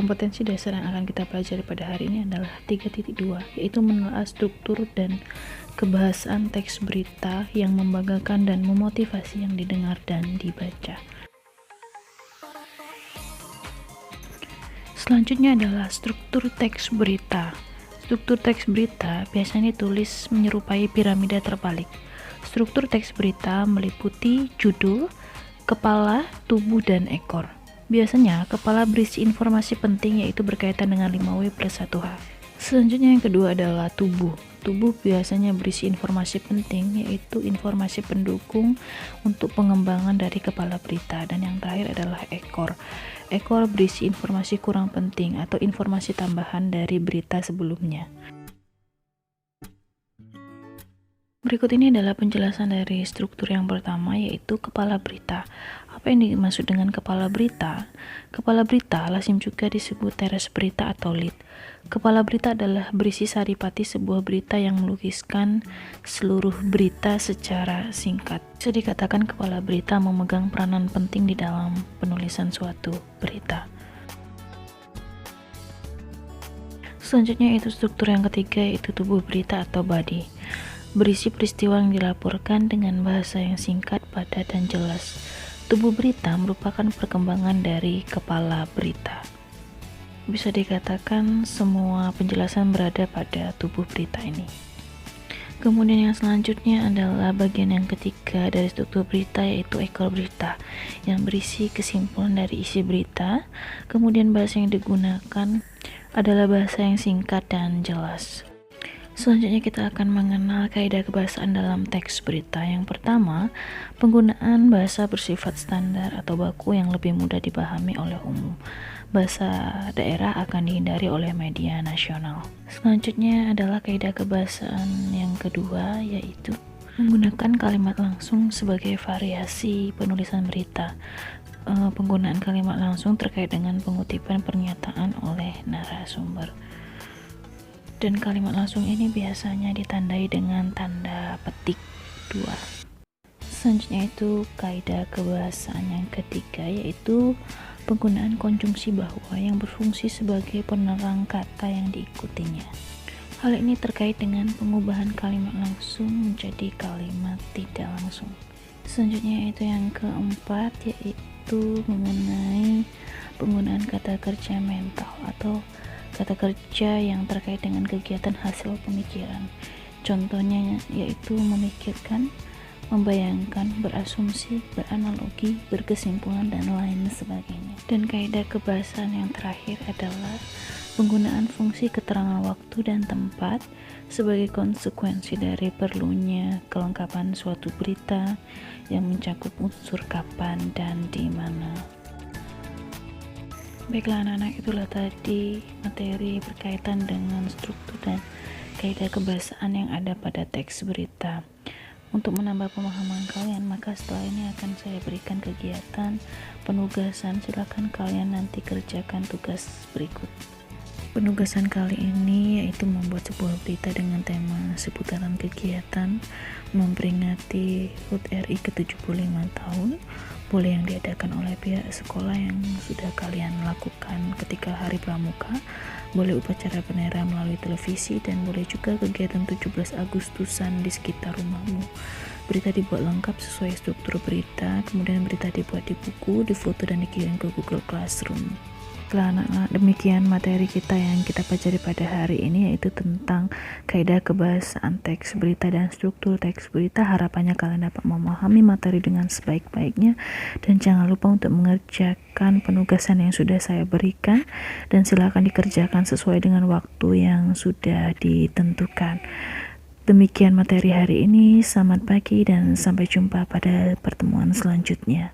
Kompetensi dasar yang akan kita pelajari pada hari ini adalah 3.2, yaitu menelaah struktur dan kebahasaan teks berita yang membanggakan dan memotivasi yang didengar dan dibaca. Selanjutnya adalah struktur teks berita. Struktur teks berita biasanya ditulis menyerupai piramida terbalik. Struktur teks berita meliputi judul, kepala, tubuh, dan ekor. Biasanya, kepala berisi informasi penting yaitu berkaitan dengan 5W plus 1H. Selanjutnya yang kedua adalah tubuh. Tubuh biasanya berisi informasi penting yaitu informasi pendukung untuk pengembangan dari kepala berita. Dan yang terakhir adalah ekor. Ekor berisi informasi kurang penting atau informasi tambahan dari berita sebelumnya. Berikut ini adalah penjelasan dari struktur yang pertama, yaitu kepala berita. Apa yang dimaksud dengan kepala berita? Kepala berita lazim juga disebut teres berita atau lead. Kepala berita adalah berisi saripati sebuah berita yang melukiskan seluruh berita secara singkat. Bisa dikatakan kepala berita memegang peranan penting di dalam penulisan suatu berita. Selanjutnya itu struktur yang ketiga, yaitu tubuh berita atau body. Berisi peristiwa yang dilaporkan dengan bahasa yang singkat, padat, dan jelas. Tubuh berita merupakan perkembangan dari kepala berita. Bisa dikatakan semua penjelasan berada pada tubuh berita ini. Kemudian yang selanjutnya adalah bagian yang ketiga dari struktur berita, yaitu ekor berita, yang berisi kesimpulan dari isi berita. Kemudian bahasa yang digunakan adalah bahasa yang singkat dan jelas. Selanjutnya kita akan mengenal kaidah kebahasaan dalam teks berita. Yang pertama, penggunaan bahasa bersifat standar atau baku yang lebih mudah dipahami oleh umum. Bahasa daerah akan dihindari oleh media nasional. Selanjutnya adalah kaidah kebahasaan yang kedua, yaitu menggunakan kalimat langsung sebagai variasi penulisan berita. Penggunaan kalimat langsung terkait dengan pengutipan pernyataan oleh narasumber. Dan kalimat langsung ini biasanya ditandai dengan tanda petik 2. Selanjutnya itu kaidah kebahasaan yang ketiga, yaitu penggunaan konjungsi bahwa yang berfungsi sebagai penerang kata yang diikutinya. Hal ini terkait dengan pengubahan kalimat langsung menjadi kalimat tidak langsung. Selanjutnya itu yang keempat, yaitu mengenai penggunaan kata kerja mental atau kata kerja yang terkait dengan kegiatan hasil pemikiran. Contohnya yaitu memikirkan, membayangkan, berasumsi, beranalogi, berkesimpulan, dan lain sebagainya. Dan kaidah kebahasaan yang terakhir adalah penggunaan fungsi keterangan waktu dan tempat sebagai konsekuensi dari perlunya kelengkapan suatu berita yang mencakup unsur kapan dan di mana. Baiklah anak-anak, itulah tadi materi berkaitan dengan struktur dan kaidah kebahasaan yang ada pada teks berita. Untuk menambah pemahaman kalian, maka setelah ini akan saya berikan kegiatan penugasan. Silakan kalian nanti kerjakan tugas berikut. Penugasan kali ini yaitu membuat sebuah berita dengan tema seputaran kegiatan memperingati HUT RI ke-75 tahun. Boleh yang diadakan oleh pihak sekolah yang sudah kalian lakukan ketika hari pramuka, boleh upacara bendera melalui televisi, dan boleh juga kegiatan 17 Agustusan di sekitar rumahmu. Berita dibuat lengkap sesuai struktur berita, kemudian berita dibuat di buku, difoto, dan dikirim ke Google Classroom. Anak-anak, demikian materi kita yang kita pelajari pada hari ini, yaitu tentang kaidah kebahasaan teks berita dan struktur teks berita. Harapannya kalian dapat memahami materi dengan sebaik-baiknya, dan jangan lupa untuk mengerjakan penugasan yang sudah saya berikan, dan silakan dikerjakan sesuai dengan waktu yang sudah ditentukan. Demikian materi hari ini. Selamat pagi dan sampai jumpa pada pertemuan selanjutnya.